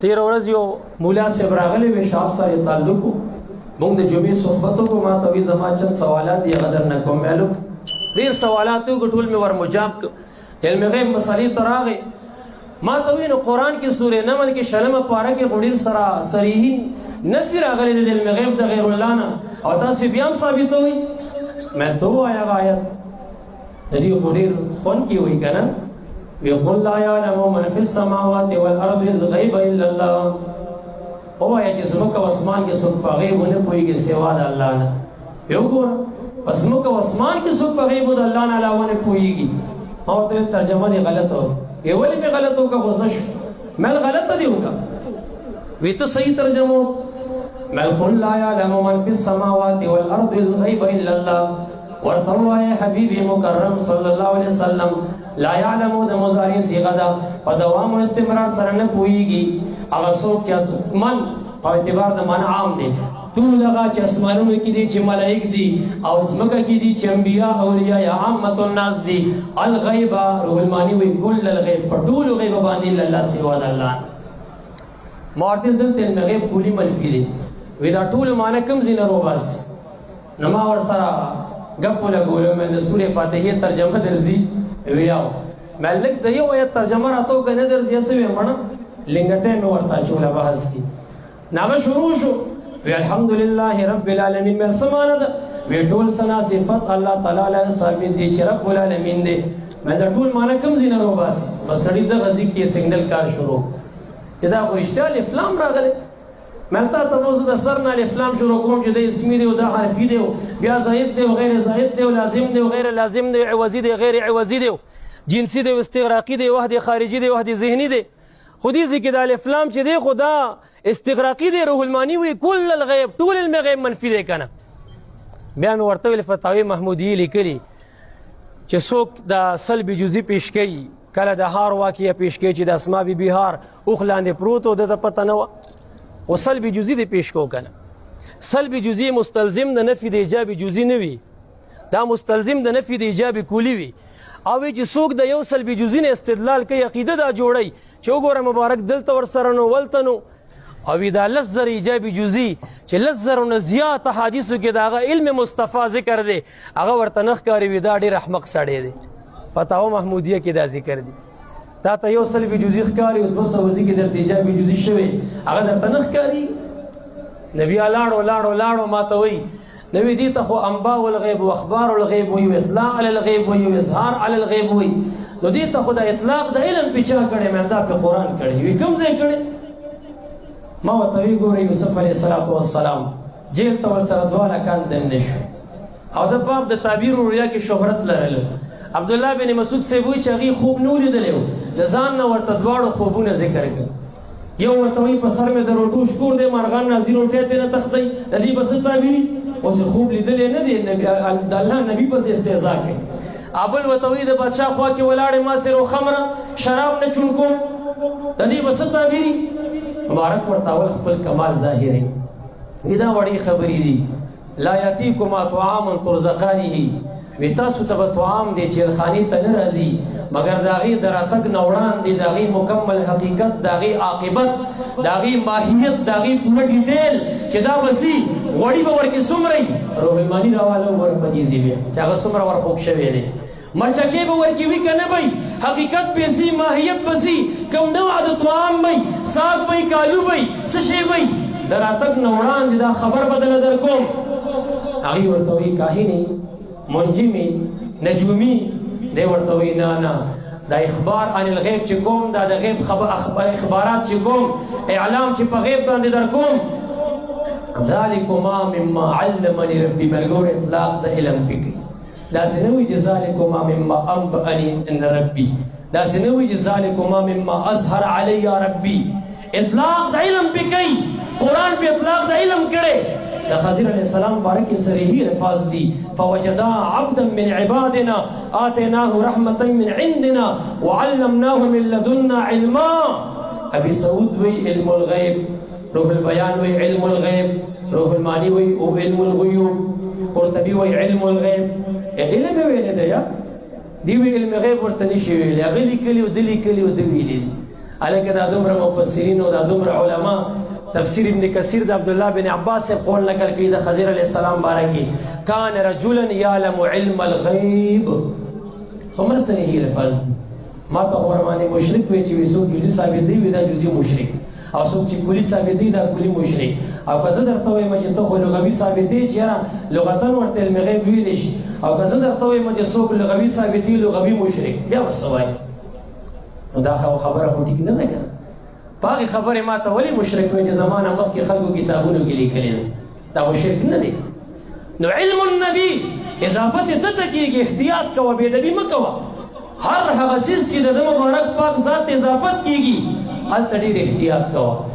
تیر ورځ یو مولا صاحب راغلی وی شاه سره تعلق مونږ د جمعې صحبت وکړو ما ته وی زما چند سوالات دی غدر نه کوم مالو ډیر سوالات وکړ ټول مې ور مجاب علم غیب مسلې تراغه ما ته وی نو قران کې سورې نمل کې شلمه پاره کې غډیر سره صریح نفي راغلی د علم غیب د غیر الله نه او تاسو بیا هم ثابتوي مې ته وایا آیت د دې غډیر خون کې وی کنه ويقول لا يعلم من في السماوات والارض الغيب الا الله او یا چې زموږ او اسمان کې څوک په غیب نه پوهیږي سوا د الله نه یو ګور پس موږ او اسمان کې څوک په غیب د الله نه علاوه نه پوهیږي او ته ترجمه دی غلط و ای ولې مې غلط وکړه غوسه شو مې غلط دی وکړه وی ته صحیح ترجمه مې قل لا يعلم من في السماوات والارض الغيب الا الله ورتوا يا حبيبي مكرم صلى الله عليه وسلم لا يعلم د مضارع صيغه ده په دوام او استمرار سره نه پويږي هغه څوک چې من په اعتبار د من عام دي ټول هغه چې اسمانونو کې دي چې ملائک دي او زمکه کې دي چې انبیا اولیاء یا عامه الناس دي الغیب روح المانی وی کل الغیب په ټول غیب باندې الله سوا د الله معتل دلته الغیب کلی منفی دي وی دا ټول معنی کوم زینه روباس نما ور سره غپ لګولم د سورې فاتحه ترجمه درځي ویاو ملک د یو آیت ترجمه راته کنه درځي اسوي مړه لنګته مې ورته چولا بحث کی ناغه شروع شو وی الحمدلله رب العالمین مې سمانه ده وی ټول سنا صفات الله تعالی له ثابت دي چې رب العالمین دي مې دا ټول معنی کوم زینه رو بس بسړی د غزي کې سنگل کار شروع چې دا ورشته الفلام راغله ملتا تبوز د سرنا الفلام شروع کوم چې د اسمی دی او د حرفی دی بیا زائد دی او غیر زائد دی او لازم دی او غیر لازم دی عوضی دی غیر عوضی دی جنسی دی استغراقی دی وحدی خارجی دی وحدی ذهنی دی خودی ذکر د الفلام چې دی خدا استغراقی دی روح المانی وی کل الغیب طول المغیب منفی دی کنه بیا مې ورته ویل فتاوی محمودی لیکلی چې څوک د سلب جزئی پیش کوي کله د هار واقعیا پیش کوي چې د اسماء بی بهار اوخلاندې پروت او د پته نه و سلب جزئی دی پیش کو کنه سلب جزئی مستلزم د نفی د ایجاب جزئی نه وي دا مستلزم د نفی د ایجاب کلی وي او چې څوک د یو سلب جزئی نه استدلال کوي عقیده دا جوړي چې وګوره مبارک دلته ور سره نو ولته نو او دا لزر ایجاب جزئی چې لزر نه زیات حدیثو کې دا علم مصطفی ذکر دی هغه ورته نخ کاری وي دا ډیر احمق سړی دی فتاوا محمودیه کې دا ذکر دی تا ته یو سلبي جزئی ښکاری او 200 وزي کې درته ایجابي جزئی شوی هغه درته نه ښکاری نبی لاړو ما ته وی نبی دي ته خو انباء الغیب او اخبار الغیب او اطلاع علی الغیب او اظهار علی الغیب وی نو دي ته خو د اطلاق د علم په چا کړي مې دا په قران کړي وی کوم ځای کړي ما ته وی ګورې یوسف علیه السلام جیل ته ورسره دواله کان دنه شو او د باب د تعبیر او ریا کې شهرت لرله عبد الله بن مسعود سی وی چې هغه خوب نو لیدلو لزان نو ورته دواړو خوبونه ذکر کړ یو ورته وی په سر مې د روټو شکور دې مارغان نازل روټه ته نه تختی د دې بس تعبیر اوس خوب لیدلې نه دی نبی د الله نبی په استهزاء کوي ابل ورته وی د بادشاہ خوا کې ولاړې ما سره خمره شراب نه چونکو د دې بس تعبیر مبارک ورته ول خپل کمال ظاهري دا وړي خبرې دي لا یاتیکما طعام ترزقانه وی تاسو ته طعام دی چې خانی ته نه راځي مگر داغي دراتک نوړان دی داغي مکمل حقیقت داغي عاقبت داغي ماهیت داغي پوره ډیټیل چې دا وسی غوړی به ورکه سمري روح المانی راواله ور پدیزي وي چې هغه سمره ور خوښ شوی دی مرچکه به ورکی وی کنه بای حقیقت پیسي ماهیت پسي کوم نوع د طعام بای ساگ بای کالو بای سشي بای دراتک نوړان دی دا خبر بدل در کوم هغه ورته وی کاهنی منجمی نجومی دی ورته وی نه دا اخبار عن الغیب چې کوم دا د غیب اخبارات چې کوم اعلام چې په غیب باندې در کوم ذالکما مما علمني ربي ملګور اطلاق د علم پکې دا سنوي ذالکما مما انبأني ان ربي دا سنوي ذالکما مما اظهر علي ربي اطلاق د علم پکې قران په اطلاق د علم کړي دا خضر علیہ السلام بارک صریحی الفاظ دی فوجدا عبدا من عبادنا آتیناه رحمتا من عندنا وعلمناه من لدنا علما ابی سعود وی علم الغیب روح البیان وی علم الغیب روح المانی وی علم الغیوب قرطبی وی علم الغیب علم ویل دی یا دی وی علم غیب ورته نشي ویل هغه لیکلی او دلی کلی او دی ویلی الکه دا دومره مفسرین او دا دومره علما تفسیر ابن کثیر د عبدالله بن عباس سے قول نقل کی د خضر علیہ السلام بارکی کان رجلا یعلم علم الغیب خمر سنه لفظ ما ته ورمانه مشرک وی چې وسو جزئی ثابت دی وی دا جزئی مشرک او څوک چې کلی ثابت دی دا کلی مشرک او که زه درته وایم چې ته خو لغوي ثابت دی چې یاره لغتن ورته علم غیب ویلی شي او که زه درته وایم چې څوک لغوي ثابت دی لغوي مشرک بیا وسوای نو دا خبره خو ټیک نه ده باقي خبره ما ته ولی مشرک وي چې زمانه مخکې خلکو کتابونو کې لیکلي دا مشرک نه دی نو علم النبي اضافت دته کېږي احتیاط کوه بېدبي مه کوه هر هغه څیز چې د ده مبارک پاک ذات اضافت کېږي هلته ډېر احتیاط کوه